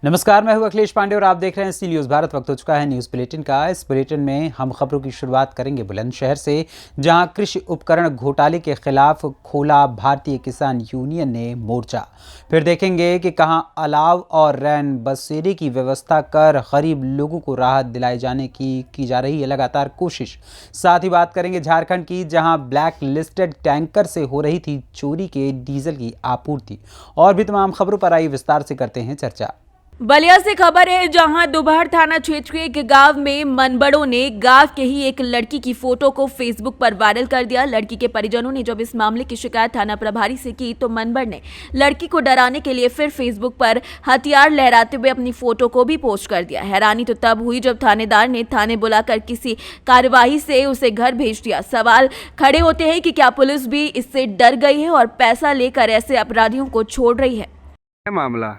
नमस्कार, मैं हूं अखिलेश पांडे और आप देख रहे हैं सी न्यूज़ भारत। वक्त हो चुका है न्यूज़ बुलेटिन का। इस बुलेटिन में हम खबरों की शुरुआत करेंगे बुलंदशहर से, जहां कृषि उपकरण घोटाले के खिलाफ खोला भारतीय किसान यूनियन ने मोर्चा। फिर देखेंगे कि कहां अलाव और रैन बसेरे की व्यवस्था कर गरीब लोगों को राहत दिलाए जाने की जा रही है लगातार कोशिश। साथ ही बात करेंगे झारखंड की, जहां ब्लैक लिस्टेड टैंकर से हो रही थी चोरी के डीजल की आपूर्ति। और भी तमाम खबरों पर आई विस्तार से करते हैं चर्चा। बलिया से खबर है, जहां दोपहर थाना क्षेत्र के एक गांव में मनबड़ों ने गांव के ही एक लड़की की फोटो को फेसबुक पर वायरल कर दिया। लड़की के परिजनों ने जब इस मामले की शिकायत थाना प्रभारी से की तो मनबड़ ने लड़की को डराने के लिए फिर फेसबुक पर हथियार लहराते हुए अपनी फोटो को भी पोस्ट कर दिया। हैरानी तो तब हुई जब थानेदार ने थाने बुलाकर किसी कार्यवाही से उसे घर भेज दिया। सवाल खड़े होते हैं कि क्या पुलिस भी इससे डर गई है और पैसा लेकर ऐसे अपराधियों को छोड़ रही है। क्या मामला?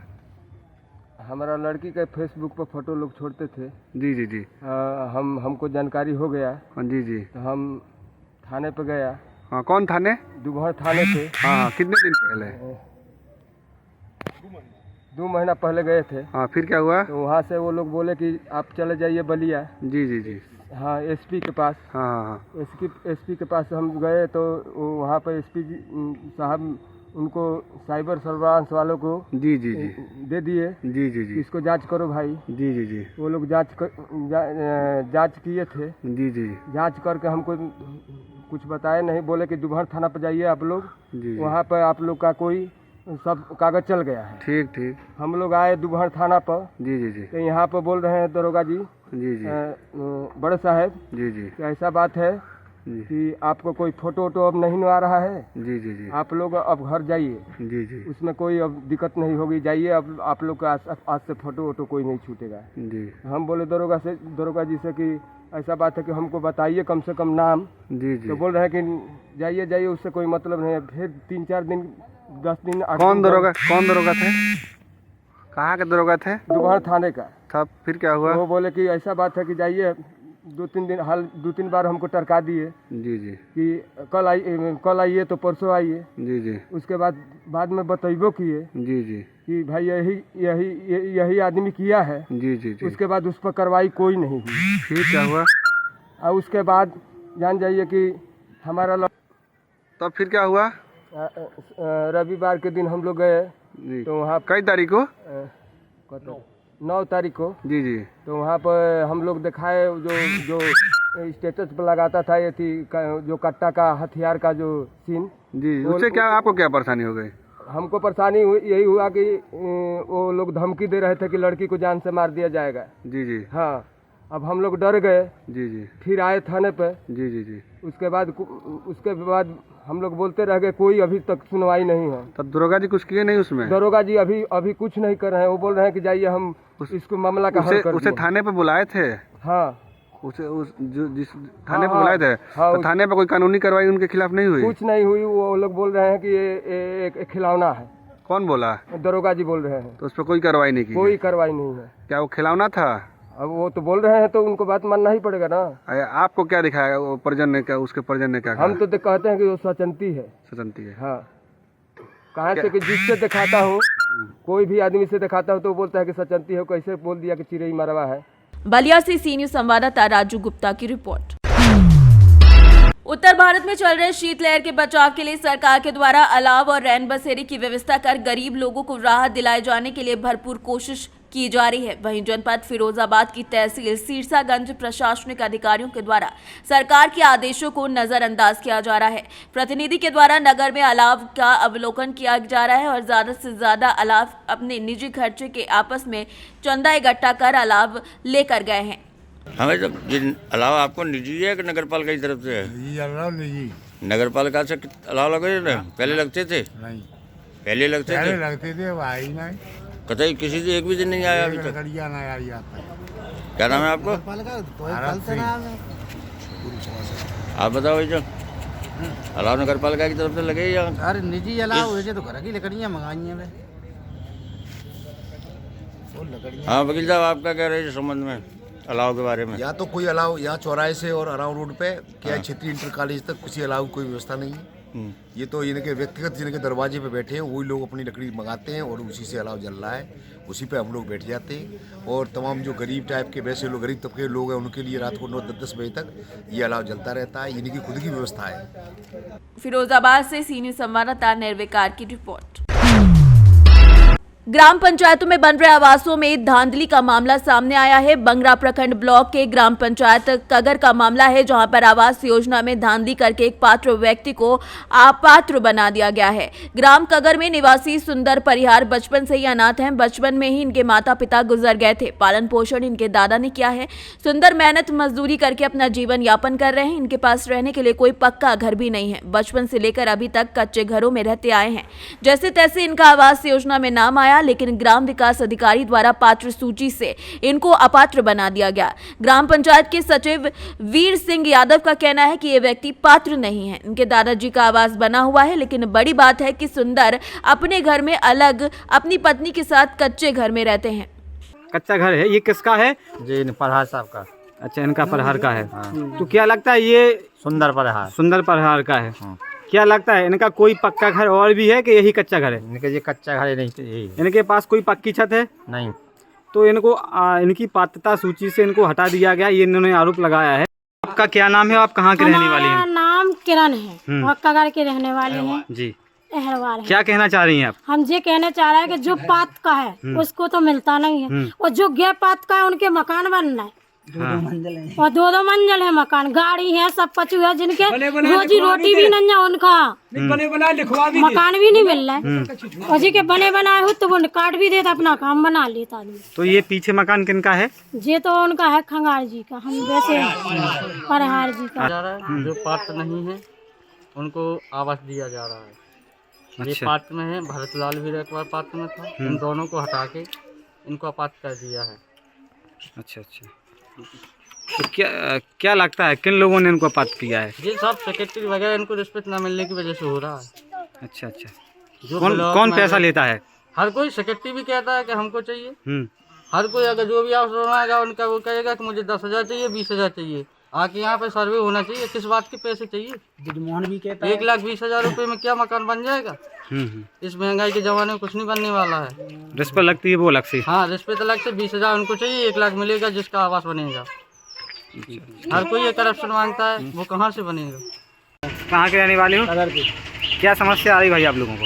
हमारा लड़की के फेसबुक पर फोटो लोग छोड़ते थे। जी जी जी। हमको जानकारी हो गया हाँ जी जी। तो हम थाने पे गया। हाँ, कौन थाने? दोपहर थाने पे। हाँ, कितने दिन पहले? 2 महीना पहले गए थे। हाँ, फिर क्या हुआ? तो वहाँ से वो लोग बोले कि आप चले जाइए बलिया। जी जी जी। हाँ, एसपी के पास। हाँ हाँ एसपी के पास हम गए तो वहाँ पर एसपी साहब उनको साइबर सर्विलांस वालों को जी जी जी दे दिए। जी जी जी। इसको जांच करो भाई। जी जी जी। वो लोग जांच किए थे। जी जी जांच करके हमको कुछ बताए नहीं, बोले कि दोपहर थाना पर जाइए आप लोग। जी। वहाँ पर आप लोग का कोई सब कागज चल गया है। ठीक ठीक। हम लोग आए दोपहर थाना पर। जी जी जी। तो यहाँ पर बोल रहे हैं दरोगा जी, जी जी बड़े साहब, जी जी कि ऐसा बात है जी कि आपको कोई फोटो वोटो अब नहीं आ रहा है, जी जी जी आप लोग अब घर जाइए, जी जी उसमें कोई अब दिक्कत नहीं होगी, जाइए अब आप लोग का आज से फोटो वोटो कोई नहीं छूटेगा। जी हम बोले दरोगा जी से कि ऐसा बात है कि हमको बताइए कम से कम नाम। जी जी। तो बोल रहे हैं कि जाइए उससे कोई मतलब नहीं है। फिर 3-4 दिन 10 दिन 8 कौन दरोगा थे? कहाँ के दरोगा थे? दोपहर थाने का। तब फिर क्या हुआ? वो बोले कि ऐसा बात है कि जाइए। 2-3 बार हमको टरका दिए जी जी कि कल आइए तो परसों आइए। जी जी उसके बाद में बतैबो किए जी जी कि भाई यही आदमी किया है। जी जी जी। उसके बाद उस पर कार्रवाई कोई नहीं हुई। फिर क्या हुआ? और उसके बाद जान जाइए कि हमारा तब फिर क्या हुआ? रविवार के दिन हम लोग गए जी। तो वहाँ कई तारीख को? 9 तारीख को। जी जी तो वहाँ पर हम लोग दिखाए जो स्टेटस पर लगाता था ये थी जो कट्टा का हथियार का जो सीन। जी। उससे क्या आपको क्या परेशानी हो गई? हमको परेशानी यही हुआ कि वो लोग धमकी दे रहे थे कि लड़की को जान से मार दिया जाएगा। जी जी। हाँ, अब हम लोग डर गए। जी जी। फिर आए थाने पे। जी जी जी। उसके बाद हम लोग बोलते रह गए, कोई अभी तक सुनवाई नहीं है। तब दरोगा जी कुछ किए नहीं उसमें? दरोगा जी अभी कुछ नहीं कर रहे हैं। वो बोल रहे हैं कि जाइए हम इसको मामला का हल कर उसे थाने पे बुलाए थे? हाँ, जिस थाने पे बुलाए थे। हाँ, तो थाने पे कोई कानूनी कार्रवाई उनके खिलाफ नहीं हुई? कुछ नहीं हुई। वो लोग बोल रहे हैं कि ये एक खिलौना है। कौन बोला? दरोगा जी बोल रहे हैं। तो उस पर कोई कार्रवाई नहीं की? कोई कार्रवाई नहीं है। क्या वो खिलौना था? अब वो तो बोल रहे हैं तो उनको बात मानना ही पड़ेगा ना। आपको क्या दिखाया वो परिजन ने? क्या उसके परिजन ने क्या कहा? हम तो कहते हैं कि वो सचंती है। सचंती है। हाँ, कहाँ से कि जिससे दिखाता हो, कोई भी आदमी से दिखाता हो तो बोलता है कि सचंती है। कैसे बोल दिया कि चिरई मरवा है। बलिया से सी न्यूज़ संवाददाता राजू गुप्ता की रिपोर्ट। उत्तर भारत में चल रहे शीतलहर के बचाव के लिए सरकार के द्वारा अलाव और रैन बसेरे की व्यवस्था कर गरीब लोगों को राहत दिलाए जाने के लिए भरपूर कोशिश की जा रही है। वहीं जनपद फिरोजाबाद की तहसील सिरसागंज प्रशासनिक अधिकारियों के द्वारा सरकार के आदेशों को नजरअंदाज किया जा रहा है। प्रतिनिधि के द्वारा नगर में अलाव का अवलोकन किया जा रहा है और ज्यादा से ज्यादा अलाव अपने निजी खर्चे के आपस में चंदा इकट्ठा कर अलाव लेकर गए हैं। हमें तो अलावा आपको निजी है कि नगर पालिका की तरफ से है? निजी। नगर पालिका से अलावा लगे थे? पहले लगते थे? नहीं, पहले लगते थे? लगते थे, भाई नहीं। कतई किसी से एक भी दिन नहीं आया अभी तक? क्या नाम है आपको? आप बताओ भाई जो अलाव नगर पालिका की तरफ से लगे या? अरे निजी अलाव वैसे तो घर की लकड़ियाँ मंगाई हैं। हाँ वकील साहब, आपका कह रहे हैं इस संबंध में अलाव के बारे में? या तो कोई अलाव यहाँ चौराहे से और अराउंड रोड पे क्या क्षेत्रीय इंटर कॉलेज तक किसी अलाव कोई व्यवस्था नहीं है। ये तो इनके व्यक्तिगत जिनके दरवाजे पे बैठे हैं वही लोग अपनी लकड़ी मंगाते हैं और उसी से अलाव जल रहा है, उसी पे हम लोग बैठ जाते हैं। और तमाम जो गरीब टाइप के वैसे लोग गरीब तबके के लोग हैं उनके लिए रात को 9-10 बजे तक ये अलाव जलता रहता है। इनकी खुद की व्यवस्था है। फिरोजाबाद से सी न्यूज संवाददाता निर्विकार की रिपोर्ट। ग्राम पंचायतों में बन रहे आवासों में धांधली का मामला सामने आया है। बंगरा प्रखंड ब्लॉक के ग्राम पंचायत कगर का मामला है, जहां पर आवास योजना में धांधली करके एक पात्र व्यक्ति को अपात्र बना दिया गया है। ग्राम कगर में निवासी सुंदर परिहार बचपन से ही अनाथ हैं। बचपन में ही इनके माता पिता गुजर गए थे। पालन पोषण इनके दादा ने किया है। सुंदर मेहनत मजदूरी करके अपना जीवन यापन कर रहे हैं। इनके पास रहने के लिए कोई पक्का घर भी नहीं है। बचपन से लेकर अभी तक कच्चे घरों में रहते आए हैं। जैसे तैसे इनका आवास योजना में नाम आया, लेकिन ग्राम विकास अधिकारी द्वारा पात्र सूची से इनको अपात्र बना दिया गया। ग्राम पंचायत के सचिव वीर सिंह यादव का कहना है कि ये व्यक्ति पात्र नहीं है। इनके दादाजी का आवास बना हुआ है, लेकिन बड़ी बात है कि सुंदर अपने घर में अलग अपनी पत्नी के साथ कच्चे घर में रहते हैं। कच्चा घर है, ये किसका है? जी प्रहार साहब का। अच्छा, इनका प्रहार का है। तो क्या लगता है ये सुंदर प्रहार। सुंदर प्रहार का है? क्या लगता है इनका कोई पक्का घर और भी है कि यही कच्चा घर है? इनके ये कच्चा घर नहीं तो यही है। इनके पास कोई पक्की छत है? नहीं। तो इनको इनकी पात्रता सूची से इनको हटा दिया गया, ये इन्होंने आरोप लगाया है। आपका क्या नाम है? आप कहाँ के रहने वाली हैं? हमारा नाम किरण है और कगर के रहने वाले हैं जी। अहरवाल है। क्या कहना चाह रही हैं आप? हम ये कहना चाह रहे हैं कि जो पात का है उसको तो मिलता नहीं है, और जो गैर पात का है उनके मकान बन रहे हैं। और 2-2 मंजिल है मकान, गाड़ी है, सब कुछ है, जिनके रोजी रोटी भी नहीं है, उनका मकान भी नहीं मिल रहा है। और जी के बने बनाए हो तो वो काट भी देता, अपना काम बना लेता आदमी। तो ये पीछे मकान किनका है? ये तो उनका है खंगार जी का, हम वैसे परहार जी का। जो पात्र नहीं है उनको आवास दिया जा रहा है। ये पात्र में है, भरतलाल भी एक बार पात्र में था, इन दोनों को हटा के इनको अपात्र कर दिया है। अच्छा अच्छा, तो क्या लगता है किन लोगों ने इनको अपात्र किया है? ये सब सेक्रेटरी वगैरह इनको रिश्वत न मिलने की वजह से हो रहा है। अच्छा अच्छा, जो कौन पैसा लेता है? हर कोई सेक्रेटरी भी कहता है कि हमको चाहिए। हर कोई अगर जो भी आवास बनवाएगा उनका वो कहेगा कि मुझे 10,000 चाहिए, 20,000 चाहिए। आके यहाँ पे सर्वे होना चाहिए, किस बात के पैसे चाहिए? जजमान भी कहता है 1,20,000 रुपए में क्या मकान बन जाएगा? इस महंगाई के जमाने में कुछ नहीं बनने वाला है। रिश्वत लगती है वो अलग से? हाँ, रिश्वत अलग से। 20,000 उनको चाहिए, 1 लाख मिलेगा जिसका आवास बनेगा। हर कोई ये करप्शन मांगता है, वो कहाँ से बनेगा? कहाँ के रहने वाले हो? कगर की। क्या समस्या आ रही भाई आप लोगों को?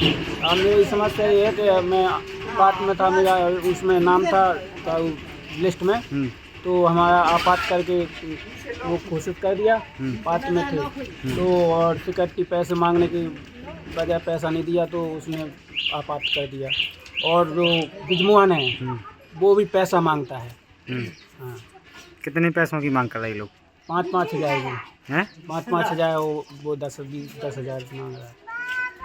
अब मेरी समस्या ये है कि मैं बात में था, मेरा उसमें नाम था लिस्ट में, तो हमारा आपात करके वो घोषित कर दिया, पात्र में थे तो, और सिक्योरिटी पैसे मांगने की बजाय पैसा नहीं दिया तो उसने आपात कर दिया। और जो बिजमुआन है वो भी पैसा मांगता है। हाँ। कितने पैसों की मांग कर रहे लोग? 5-5 हज़ार की हैं? 5-5 हज़ार, वो 10,000 मांग रहा है।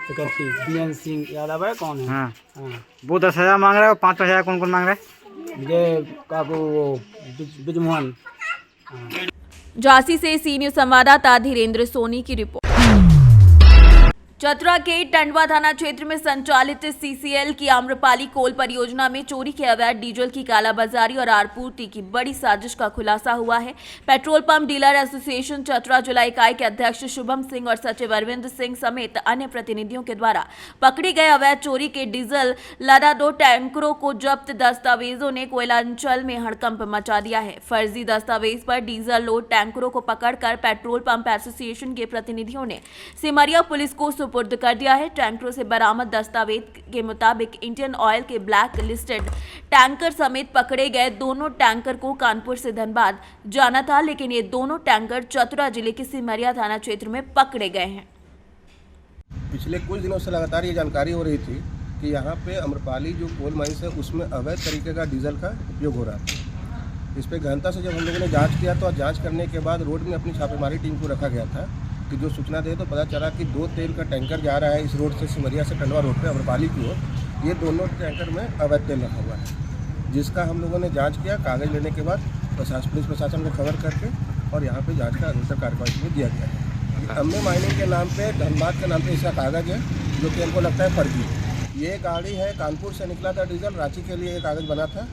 सिक्योरिटी बीएन सिंह यादव है, कौन है? हाँ। हाँ, वो 10,000 मांग रहा है और 5-5 हज़ार कौन कौन मांग रहा है? ये काकू वो बिजमुआन। झांसी से सी न्यूज संवाददाता धीरेन्द्र सोनी की रिपोर्ट। चतरा के टंडवा थाना क्षेत्र में संचालित सीसीएल की आम्रपाली कोल परियोजना में चोरी के अवैध डीजल की कालाबाजारी और आपूर्ति की बड़ी साजिश का खुलासा हुआ है। Petrol pump dealer association Chatra जिला इकाई के अध्यक्ष शुभम सिंह और सचिव अरविंद सिंह समेत अन्य प्रतिनिधियों के द्वारा पकड़े गए अवैध चोरी के डीजल लदा 2 टैंकरों को जब्त दस्तावेजों ने कोयलांचल में हड़कंप मचा दिया है। फर्जी दस्तावेज पर डीजल लोड टैंकरों को पकड़कर पेट्रोल पंप एसोसिएशन के प्रतिनिधियों ने सिमरिया पुलिस को सुपुर्द कर दिया है। टैंकरों से बरामद दस्तावेज के मुताबिक इंडियन ऑयल के ब्लैक लिस्टेड टैंकर समेत पकड़े गए दोनों टैंकर को कानपुर से धनबाद जाना था, लेकिन ये दोनों टैंकर चतरा जिले के सिमरिया थाना क्षेत्र में पकड़े गए हैं। पिछले कुछ दिनों से लगातार ये जानकारी हो रही थी कि यहाँ पे अम्रपाली जो कोल माइंस है उसमें अवैध तरीके का डीजल का उपयोग हो रहा था। इस पर गहनता से जब हम लोगों ने जाँच किया तो जाँच करने के बाद रोड में अपनी छापेमारी टीम को रखा गया था कि जो सूचना दे तो पता चला कि 2 तेल का टैंकर जा रहा है इस रोड से सिमरिया से टंडवा रोड पे अम्रपाली की ओर। ये दोनों टैंकर में अवैध तेल रखा हुआ है, जिसका हम लोगों ने जांच किया। कागज़ लेने के बाद पुलिस प्रशासन को खबर करके और यहाँ पे जांच का अनुसार कार्रवाई में दिया गया है। अम्मे माइनिंग के नाम पे, धनबाद के नाम पे इसका कागज़ है जो कि हमको लगता है फर्जी। ये गाड़ी है, कानपुर से निकला था डीजल, रांची के लिए ये कागज़ बना था,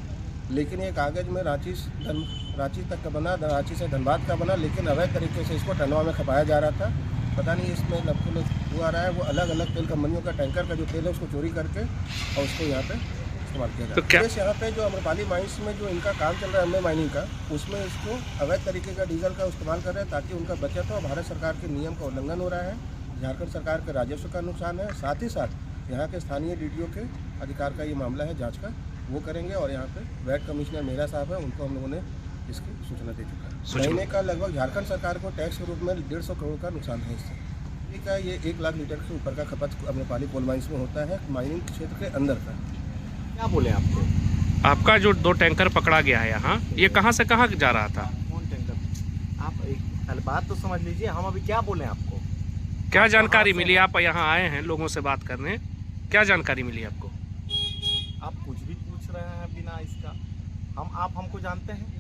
लेकिन ये कागज़ में रांची तक का बना, रांची से धनबाद का बना, लेकिन अवैध तरीके से इसको टंडवा में खपाया जा रहा था। पता नहीं इसमें लपकुल हुआ रहा है, वो अलग अलग तेल कंपनियों का टैंकर का जो तेल है उसको चोरी करके और उसको यहाँ पे इस्तेमाल किया जाता है। यहाँ पे जो अम्रपाली माइंस में जो इनका काम चल रहा है एमए माइनिंग का, उसमें इसको अवैध तरीके का डीजल का इस्तेमाल कर रहे हैं ताकि उनका बचत हो। भारत सरकार के नियम का उल्लंघन हो रहा है, झारखंड सरकार के राजस्व का नुकसान है। साथ ही साथ यहाँ के स्थानीय डीटीओ के अधिकार का ये मामला है, जाँच का वो करेंगे। और यहाँ पे वैट कमिश्नर मेरा साहब है, उनको हम लोगों ने इसकी सूचना दे चुका है। महीने का लगभग झारखंड सरकार को टैक्स के रूप में 150 करोड़ का नुकसान है इससे। ठीक है, ये 1 लाख लीटर से ऊपर का खपत अम्रपाली कोल माइंस में होता है, माइनिंग क्षेत्र के अंदर का। क्या बोले आपको? आपका जो 2 टैंकर पकड़ा गया है यहाँ, ये कहाँ से कहाँ जा रहा था? कौन टैंकर? आप पहले बात तो समझ लीजिए, हम अभी क्या बोले आपको? क्या जानकारी मिली? आप यहाँ आए हैं लोगों से बात करने, क्या जानकारी मिली आपको? आप कुछ भी पूछ रहे हैं बिना इसका। आप हमको जानते हैं?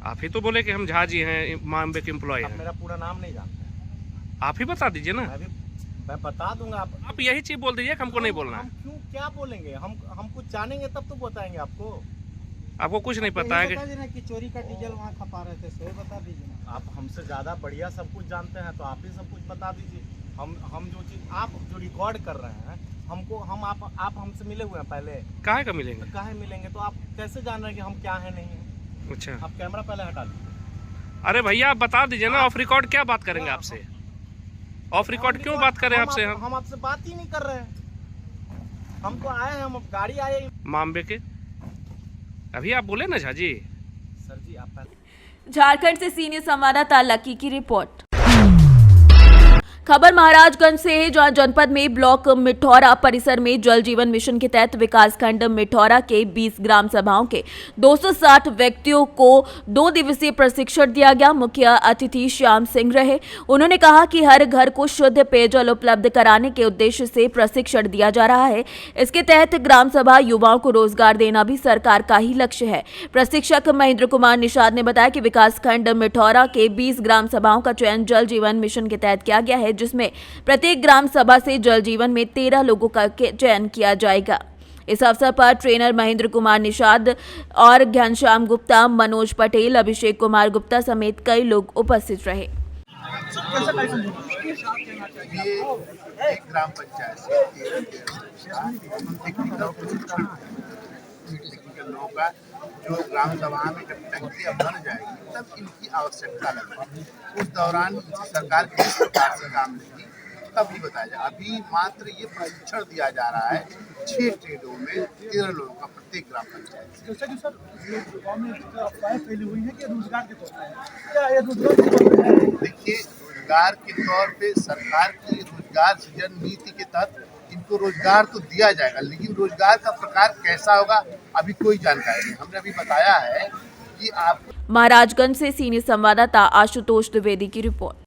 आप ही तो बोले कि हम झा जी हैं, मामबे के एम्प्लॉय आप हैं। मेरा पूरा नाम नहीं जानते। आप ही बता दीजिए ना। मैं बता दूंगा। आप यही चीज बोल दीजिए कि हमको नहीं बोलना है। हम क्यों क्या बोलेंगे? हम कुछ जानेंगे तब तो बताएंगे आपको। आपको कुछ नहीं पता है कि चोरी का डीजल वहाँ खपा रहे थे, सही बता दीजिए ना। आप हमसे ज़्यादा बढ़िया सब कुछ जानते हैं तो आप ही सब कुछ बता दीजिए। हम जो चीज़ आप जो रिकॉर्ड कर रहे हैं हमको आप हमसे मिले हुए हैं पहले? काहे का मिलेंगे? तो काहे मिलेंगे? तो आप कैसे जान रहे हैं कि हम क्या है नहीं है? अच्छा, आप कैमरा पहले हटा लीजिए। अरे भैया आप बता दीजिए ना। ऑफ रिकॉर्ड क्या बात करेंगे आपसे? ऑफ रिकॉर्ड क्यों बात करें आपसे? हम आपसे बात ही नहीं कर रहे हैं। हम तो आए हैं, हम गाड़ी आए मामबे के। अभी आप बोले ना झा जी। सर जी आप पहले। झारखंड से सीनियर संवाददाता लकी की रिपोर्ट। खबर महाराजगंज से है, जहां जनपद में ब्लॉक मिठौरा परिसर में जल जीवन मिशन के तहत विकासखंड मिठौरा के 20 ग्राम सभाओं के 260 व्यक्तियों को 2 दिवसीय प्रशिक्षण दिया गया। मुख्य अतिथि श्याम सिंह रहे। उन्होंने कहा कि हर घर को शुद्ध पेयजल उपलब्ध कराने के उद्देश्य से प्रशिक्षण दिया जा रहा है। इसके तहत ग्राम सभा युवाओं को रोजगार देना भी सरकार का ही लक्ष्य है। प्रशिक्षक महेंद्र कुमार निषाद ने बताया कि विकासखंड मिठौरा के 20 ग्राम सभाओं का चयन जल जीवन मिशन के तहत किया गया है, जिसमें प्रत्येक ग्राम सभा से जल जीवन में 13 लोगों का चयन किया जाएगा। इस अवसर पर ट्रेनर महेंद्र कुमार निषाद और घनश्याम गुप्ता, मनोज पटेल, अभिषेक कुमार गुप्ता समेत कई लोग उपस्थित रहे। एक ग्राम पंचायत लोगों का जो ग्राम सभा में जब टंकी बन जाएगी तब इनकी आवश्यकता लगेगी। उस दौरान सरकार किस प्रकार से काम लेगी तब ही बताया जाए। अभी मात्र ये प्रशिक्षण दिया जा रहा है 6 ट्रेडों में 13 लोगों का प्रत्येक ग्राम पंचायत। देखिए, रोजगार के तौर पे सरकार की रोजगार सृजन नीति के तहत इनको रोजगार तो दिया जाएगा, लेकिन रोजगार का प्रकार कैसा होगा अभी कोई जानकारी नहीं। हमने अभी बताया है कि आप। महाराजगंज से सीनियर संवाददाता आशुतोष द्विवेदी की रिपोर्ट।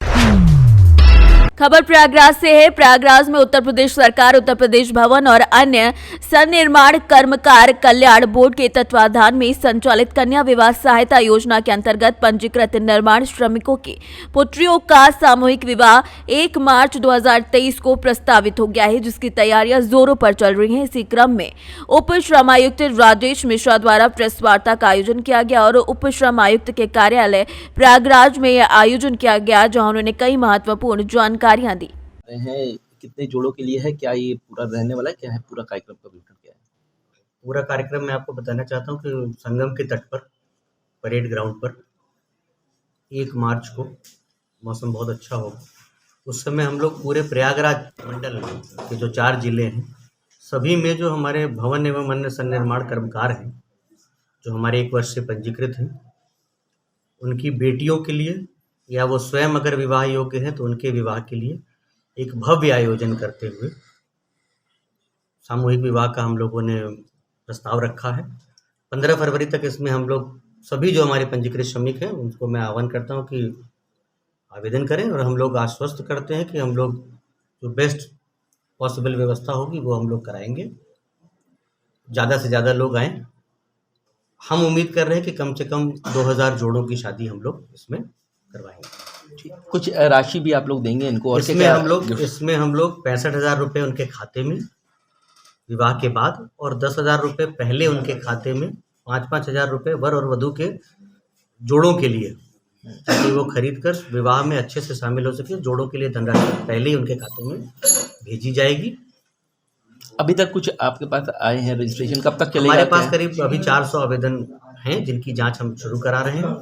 खबर प्रयागराज से है। प्रयागराज में उत्तर प्रदेश सरकार, उत्तर प्रदेश भवन और अन्य सन्निर्माण कर्मकार कल्याण बोर्ड के तत्वाधान में संचालित कन्या विवाह सहायता योजना के अंतर्गत पंजीकृत निर्माण श्रमिकों की पुत्रियों का सामूहिक विवाह 1 मार्च 2023 को प्रस्तावित हो गया है, जिसकी तैयारियां जोरों पर चल रही हैं। इसी क्रम में उप श्रमायुक्त राजेश मिश्रा द्वारा प्रेस वार्ता का आयोजन किया गया और उप श्रमायुक्त के कार्यालय प्रयागराज में यह आयोजन किया गया, जहां उन्होंने कई महत्वपूर्ण जानकारियां दी। कितने जोड़ों के लिए है, क्या ये पूरा रहने वाला है, क्या है पूरा कार्यक्रम का विवरण क्या है? पूरा कार्यक्रम मैं आपको बताना चाहता हूँ कि संगम के तट पर परेड ग्राउंड पर 1 मार्च को मौसम बहुत अच्छा होगा। उस समय हम लोग पूरे प्रयागराज मंडल के जो 4 जिले हैं सभी में जो हमारे भवन एवं अन्य सन्निर्माण कर्मकार हैं, जो हमारे 1 वर्ष से पंजीकृत हैं, उनकी बेटियों के लिए या वो स्वयं अगर विवाह योग्य है तो उनके विवाह के लिए एक भव्य आयोजन करते हुए सामूहिक विवाह का हम लोगों ने प्रस्ताव रखा है। 15 फरवरी तक इसमें हम लोग सभी जो हमारे पंजीकृत श्रमिक हैं उनको मैं आह्वान करता हूं कि आवेदन करें, और हम लोग आश्वस्त करते हैं कि हम लोग जो बेस्ट पॉसिबल व्यवस्था होगी वो हम लोग कराएंगे। ज़्यादा से ज़्यादा लोग आएँ। हम उम्मीद कर रहे हैं कि कम से कम 2000 जोड़ों की शादी हम लोग इसमें करवाएंगे। कुछ राशि भी आप लोग देंगे इनको? और इसमें हम लोग 65,000 रुपये उनके खाते में विवाह के बाद, और 10,000 रुपये पहले उनके खाते में, 5-5 हज़ार रुपये वर और वधू के जोड़ों के लिए ताकि वो खरीद कर विवाह में अच्छे से शामिल हो सके। जोड़ों के लिए धनराशि पहले ही उनके खातों में भेजी जाएगी। अभी तक कुछ आपके पास आए हैं रजिस्ट्रेशन, कब तक चलेगा? हमारे पास करीब अभी 400 आवेदन हैं जिनकी जांच हम शुरू करा रहे हैं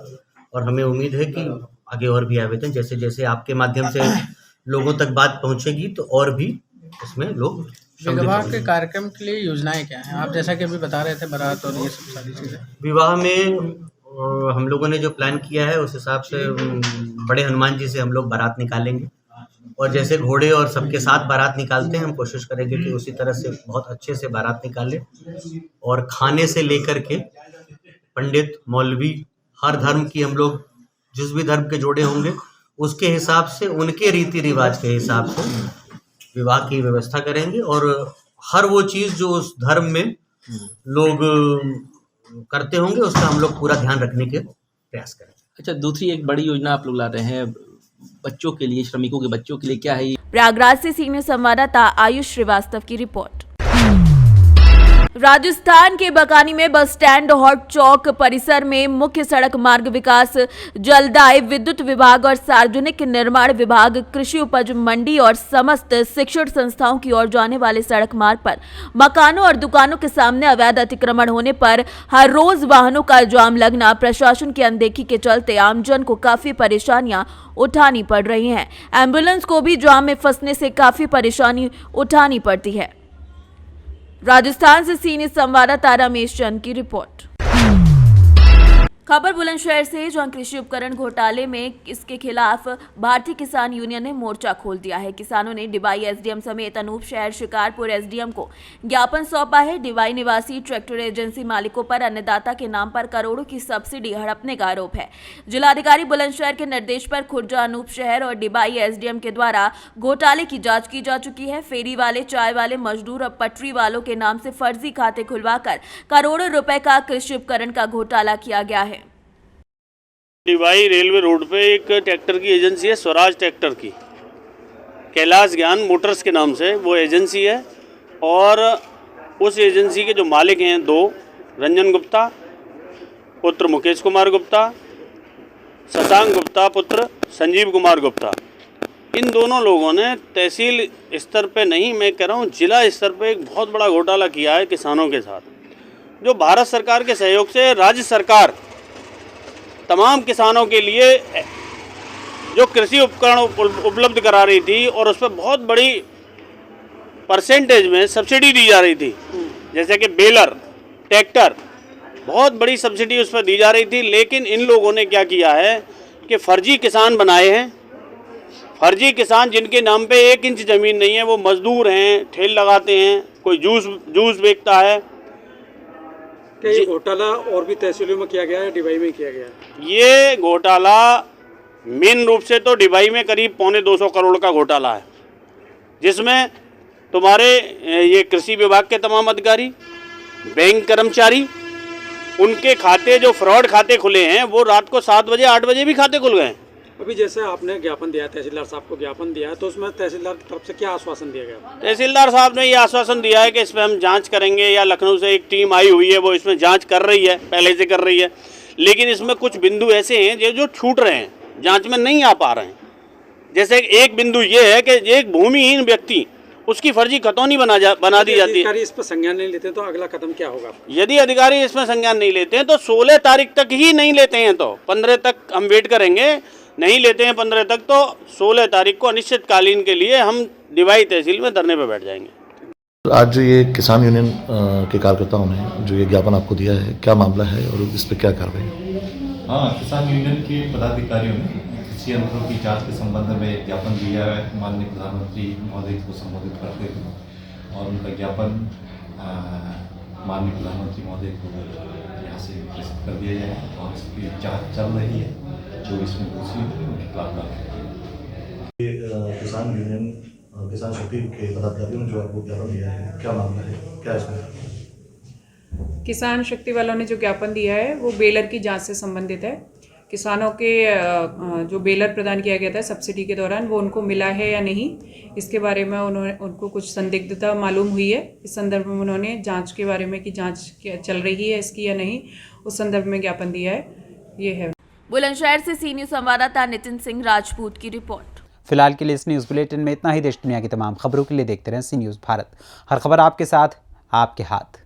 और हमें उम्मीद है कि आगे और भी आवेदन जैसे जैसे आपके माध्यम से लोगों तक बात पहुंचेगी तो और भी इसमें लोग विवाह के कार्यक्रम के लिए योजनाएं क्या हैं? आप जैसा कि अभी बता रहे थे बारात और ये सब सारी चीज़ें। विवाह में हम लोगों ने जो प्लान किया है उस हिसाब से बड़े हनुमान जी से हम लोग बारात निकालेंगे और जैसे घोड़े और सबके साथ बारात निकालते हैं हम कोशिश करेंगे कि उसी तरह से बहुत अच्छे से बारात निकालें। और खाने से लेकर के पंडित मौलवी हर धर्म की हम लोग जिस भी धर्म के जोड़े होंगे उसके हिसाब से उनके रीति रिवाज के हिसाब से विवाह की व्यवस्था करेंगे और हर वो चीज़ जो उस धर्म में लोग करते होंगे उसका हम लोग पूरा ध्यान रखने के प्रयास करेंगे। अच्छा, दूसरी एक बड़ी योजना आप लोग ला रहे हैं बच्चों के लिए, श्रमिकों के बच्चों के लिए, क्या है ये? प्रयागराज से सीनियर संवाददाता आयुष श्रीवास्तव की रिपोर्ट। राजस्थान के बकानी में बस स्टैंड हॉट चौक परिसर में मुख्य सड़क मार्ग विकास, जलदाय, विद्युत विभाग और सार्वजनिक निर्माण विभाग, कृषि उपज मंडी और समस्त शिक्षण संस्थाओं की ओर जाने वाले सड़क मार्ग पर मकानों और दुकानों के सामने अवैध अतिक्रमण होने पर हर रोज वाहनों का जाम लगना प्रशासन की अनदेखी के चलते आमजन को काफी परेशानियां उठानी पड़ रही हैं। एम्बुलेंस को भी जाम में फंसने से काफी परेशानी उठानी पड़ती है। राजस्थान से सीनियर संवाददाता रमेश चंद की रिपोर्ट। खबर बुलंदशहर से, जहां कृषि उपकरण घोटाले में इसके खिलाफ भारतीय किसान यूनियन ने मोर्चा खोल दिया है। किसानों ने डिबाई एसडीएम समेत अनूप शहर शिकारपुर एसडीएम को ज्ञापन सौंपा है। डिबाई निवासी ट्रैक्टर एजेंसी मालिकों पर अन्नदाता के नाम पर करोड़ों की सब्सिडी हड़पने का आरोप है। जिलाधिकारी बुलंदशहर के निर्देश पर खुर्जा, अनूप शहर और डिबाई एसडीएम के द्वारा घोटाले की जाँच की जा चुकी है। फेरी वाले, चाय वाले, मजदूर और पटरी वालों के नाम से फर्जी खाते खुलवाकर करोड़ों रुपए का कृषि उपकरण का घोटाला किया गया है। डिबाई रेलवे रोड पे एक ट्रैक्टर की एजेंसी है, स्वराज ट्रैक्टर की, कैलाश ज्ञान मोटर्स के नाम से वो एजेंसी है। और उस एजेंसी के जो मालिक हैं दो, रंजन गुप्ता पुत्र मुकेश कुमार गुप्ता, शशांक गुप्ता पुत्र संजीव कुमार गुप्ता, इन दोनों लोगों ने तहसील स्तर पे नहीं, मैं कह रहा हूँ जिला स्तर पे एक बहुत बड़ा घोटाला किया है किसानों के साथ, जो भारत सरकार के सहयोग से राज्य सरकार तमाम किसानों के लिए जो कृषि उपकरण उपलब्ध करा रही थी और उस पर बहुत बड़ी परसेंटेज में सब्सिडी दी जा रही थी, जैसे कि बेलर, ट्रैक्टर, बहुत बड़ी सब्सिडी उस पर दी जा रही थी। लेकिन इन लोगों ने क्या किया है कि फर्जी किसान बनाए हैं। फर्जी किसान जिनके नाम पे 1 इंच ज़मीन नहीं है, वो मजदूर हैं, ठेल लगाते हैं, कोई जूस बेचता है। ये घोटाला और भी तहसीलों में किया गया है, डिबाई में किया गया है? ये घोटाला मेन रूप से तो डिबाई में करीब 250 करोड़ का घोटाला है, जिसमें तुम्हारे ये कृषि विभाग के तमाम अधिकारी, बैंक कर्मचारी, उनके खाते जो फ्रॉड खाते खुले हैं वो रात को 7 बजे 8 बजे भी खाते खुल गए। अभी जैसे आपने ज्ञापन दिया, तहसीलदार साहब को ज्ञापन दिया है, तो उसमें तहसीलदार की तरफ से क्या आश्वासन दिया गया? तहसीलदार साहब ने ये आश्वासन दिया है कि इस पर हम जांच करेंगे, या लखनऊ से एक टीम आई हुई है वो इसमें जांच कर रही है, पहले से कर रही है। लेकिन इसमें कुछ बिंदु ऐसे हैं जो छूट रहे हैं, जांच में नहीं आ पा रहे हैं। जैसे एक बिंदु ये है कि एक भूमिहीन व्यक्ति, उसकी फर्जी खतौनी बना दी जाती है। इस पर संज्ञान नहीं लेते तो अगला कदम क्या होगा? यदि अधिकारी इसमें संज्ञान नहीं लेते हैं तो 16 तारीख तक ही नहीं लेते हैं, तो 15 तक हम वेट करेंगे। नहीं लेते हैं 15 तक तो 16 तारीख को अनिश्चितकालीन के लिए हम डिबाई तहसील में धरने पर बैठ जाएंगे। आज ये किसान यूनियन के कार्यकर्ताओं ने जो ये ज्ञापन आपको दिया है, क्या मामला है और इस पर क्या कार्रवाई? हाँ, किसान यूनियन के पदाधिकारियों ने कृषि यंत्रों की जांच के संबंध में ज्ञापन दिया है माननीय प्रधानमंत्री महोदय को संबोधित करते हुए, और उनका ज्ञापन माननीय प्रधानमंत्री महोदय को यहाँ से प्रेषित कर दिया जाए और इसकी जाँच चल रही है। जो इसमें दोषी है उनके खिलाफ किसान यूनियन, किसान शक्ति के पदाधिकारियों ने जो आपको ज्ञापन दिया है, क्या मामला है, क्या इसमें? किसान शक्ति वालों ने जो ज्ञापन दिया है वो बेलर की जांच से संबंधित है। किसानों के जो बेलर प्रदान किया गया था सब्सिडी के दौरान, वो उनको मिला है या नहीं, इसके बारे में उनको कुछ संदिग्धता मालूम हुई है। इस संदर्भ में उन्होंने जांच के बारे में कि जांच चल रही है इसकी या नहीं, उस संदर्भ में ज्ञापन दिया है। ये है। बुलंदशहर से सी न्यूज संवाददाता नितिन सिंह राजपूत की रिपोर्ट। फिलहाल के लिए इस न्यूज़ बुलेटिन में इतना ही। देश दुनिया की तमाम खबरों के लिए देखते रहें सी न्यूज़ भारत। हर खबर आपके साथ, आपके हाथ।